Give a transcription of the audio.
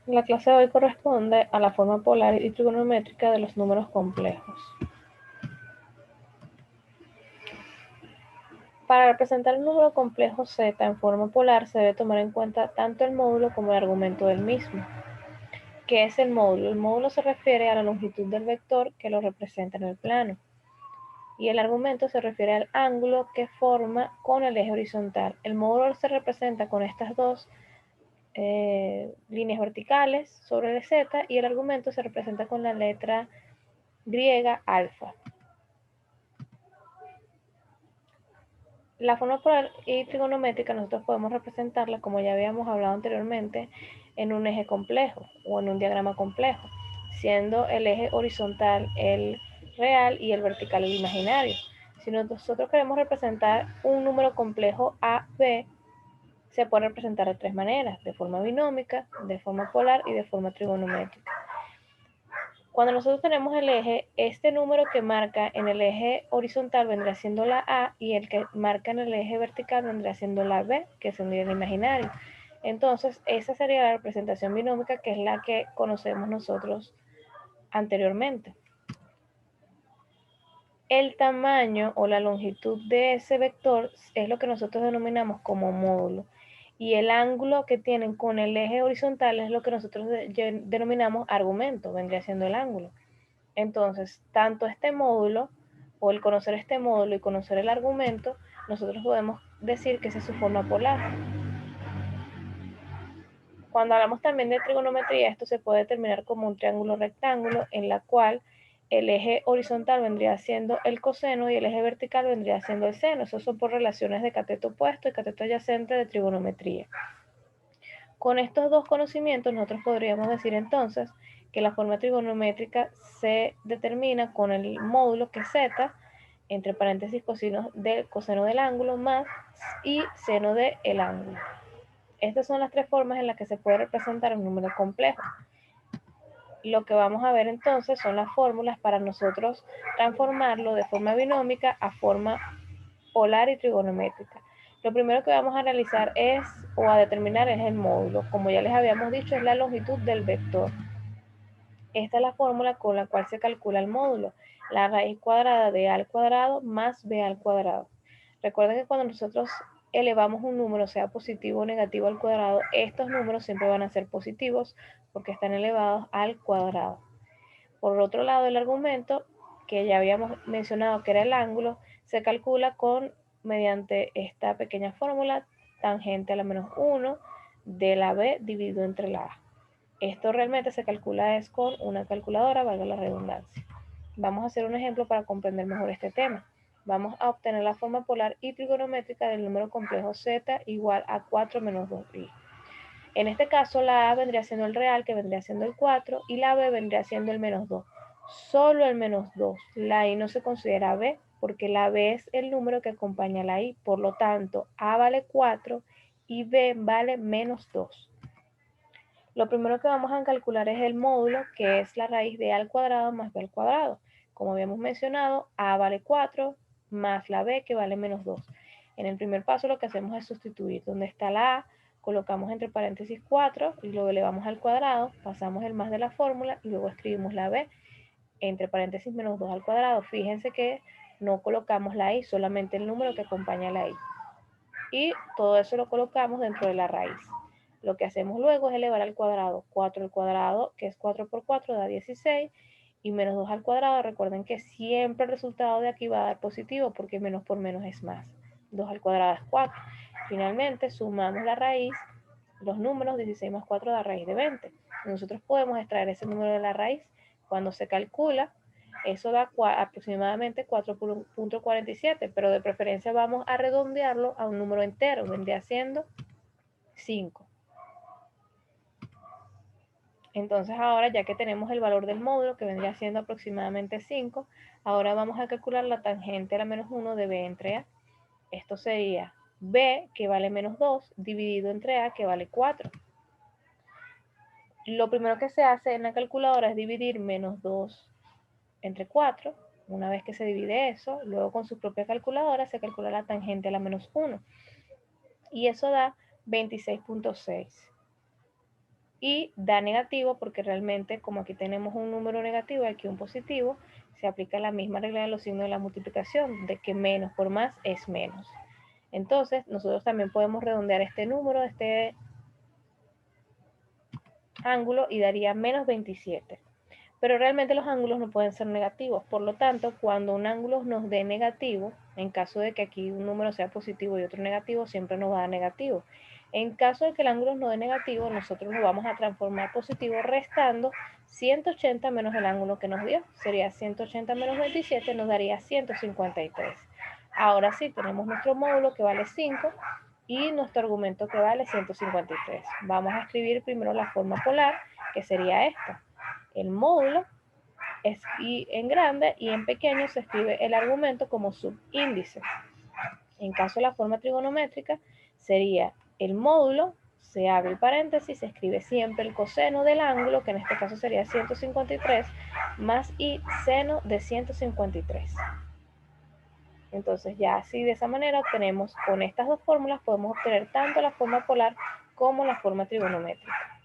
La clase de hoy corresponde a la forma polar y trigonométrica de los números complejos. Para representar un número complejo z en forma polar se debe tomar en cuenta tanto el módulo como el argumento del mismo. ¿Qué es el módulo? El módulo se refiere a la longitud del vector que lo representa en el plano. Y el argumento se refiere al ángulo que forma con el eje horizontal. El módulo se representa con estas dos líneas verticales sobre el z y el argumento se representa con la letra griega alfa. La forma polar y trigonométrica nosotros podemos representarla, como ya habíamos hablado anteriormente, en un eje complejo o en un diagrama complejo, siendo el eje horizontal el real y el vertical el imaginario. Si nosotros queremos representar un número complejo A, B, se puede representar de tres maneras: de forma binómica, de forma polar y de forma trigonométrica. Cuando nosotros tenemos el eje, este número que marca en el eje horizontal vendrá siendo la A y el que marca en el eje vertical vendrá siendo la B, que sería el imaginario. Entonces, esa sería la representación binómica, que es la que conocemos nosotros anteriormente. El tamaño o la longitud de ese vector es lo que nosotros denominamos como módulo. Y el ángulo que tienen con el eje horizontal es lo que nosotros denominamos argumento, vendría siendo el ángulo. Entonces, tanto este módulo, o el conocer este módulo y conocer el argumento, nosotros podemos decir que esa es su forma polar. Cuando hablamos también de trigonometría, esto se puede determinar como un triángulo rectángulo en la cual el eje horizontal vendría siendo el coseno y el eje vertical vendría siendo el seno. Eso son por relaciones de cateto opuesto y cateto adyacente de trigonometría. Con estos dos conocimientos nosotros podríamos decir entonces que la forma trigonométrica se determina con el módulo que es z, entre paréntesis coseno del ángulo más y seno del ángulo. Estas son las tres formas en las que se puede representar un número complejo. Lo que vamos a ver entonces son las fórmulas para nosotros transformarlo de forma binómica a forma polar y trigonométrica. Lo primero que vamos a realizar o a determinar es el módulo. Como ya les habíamos dicho, es la longitud del vector. Esta es la fórmula con la cual se calcula el módulo: la raíz cuadrada de a al cuadrado más b al cuadrado. Recuerden que cuando nosotros elevamos un número, sea positivo o negativo al cuadrado, estos números siempre van a ser positivos porque están elevados al cuadrado. Por otro lado, el argumento, que ya habíamos mencionado que era el ángulo, se calcula mediante esta pequeña fórmula: tangente a la menos 1 de la b dividido entre la a. Esto realmente se calcula con una calculadora, valga la redundancia. Vamos a hacer un ejemplo para comprender mejor este tema. Vamos a obtener la forma polar y trigonométrica del número complejo z igual a 4 menos 2i. En este caso, la a vendría siendo el real, que vendría siendo el 4, y la b vendría siendo el menos 2. Solo el menos 2. La i no se considera b, porque la b es el número que acompaña a la i. Por lo tanto, a vale 4 y b vale menos 2. Lo primero que vamos a calcular es el módulo, que es la raíz de a al cuadrado más b al cuadrado. Como habíamos mencionado, a vale 4 más la b, que vale menos 2. En el primer paso lo que hacemos es sustituir. Donde está la a, colocamos entre paréntesis 4 y lo elevamos al cuadrado, pasamos el más de la fórmula y luego escribimos la b entre paréntesis menos 2 al cuadrado. Fíjense que no colocamos la i, solamente el número que acompaña a la i. Y todo eso lo colocamos dentro de la raíz. Lo que hacemos luego es elevar al cuadrado. 4 al cuadrado, que es 4 por 4, da 16. Y menos 2 al cuadrado, recuerden que siempre el resultado de aquí va a dar positivo, porque menos por menos es más. 2 al cuadrado es 4. Finalmente, sumamos la raíz, los números. 16 más 4 da raíz de 20. Nosotros podemos extraer ese número de la raíz. Cuando se calcula, eso da aproximadamente 4.47, pero de preferencia vamos a redondearlo a un número entero, vendría siendo 5. Entonces ahora, ya que tenemos el valor del módulo, que vendría siendo aproximadamente 5, ahora vamos a calcular la tangente a la menos 1 de b entre a. Esto sería b, que vale menos 2, dividido entre a, que vale 4. Lo primero que se hace en la calculadora es dividir menos 2 entre 4. Una vez que se divide eso, luego con su propia calculadora se calcula la tangente a la menos 1. Y eso da 26.6. y da negativo porque realmente como aquí tenemos un número negativo y aquí un positivo, se aplica la misma regla de los signos de la multiplicación, de que menos por más es menos. Entonces, nosotros también podemos redondear este número, este ángulo, y daría menos 27. Pero realmente los ángulos no pueden ser negativos. Por lo tanto, cuando un ángulo nos dé negativo, en caso de que aquí un número sea positivo y otro negativo, siempre nos va a dar negativo. En caso de que el ángulo nos dé negativo, nosotros lo vamos a transformar positivo restando 180 menos el ángulo que nos dio. Sería 180 menos 27, nos daría 153. Ahora sí, tenemos nuestro módulo que vale 5 y nuestro argumento que vale 153. Vamos a escribir primero la forma polar, que sería esta. El módulo es en grande y en pequeño se escribe el argumento como subíndice. En caso de la forma trigonométrica, sería el módulo, se abre el paréntesis, se escribe siempre el coseno del ángulo, que en este caso sería 153, más i seno de 153. Entonces ya así de esa manera obtenemos, con estas dos fórmulas podemos obtener tanto la forma polar como la forma trigonométrica.